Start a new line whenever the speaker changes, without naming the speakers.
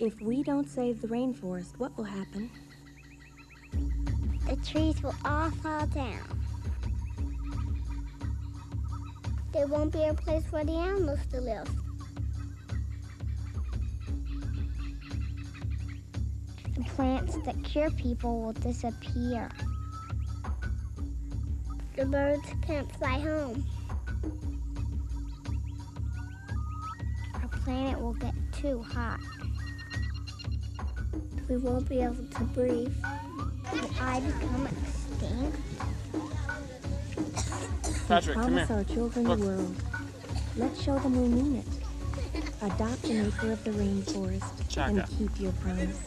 If we don't save the rainforest, what will happen?
The trees will all fall down. There won't be a place for the animals to live. The plants that cure people will disappear. The birds can't fly home. Our planet will get too hot. We won't be able to breathe. Will I become extinct?
Patrick, come
Promise
here.
our children
Look.
the world. Let's show them we mean it. Adopt an acre of the rainforest
Chaka.
and keep your promise.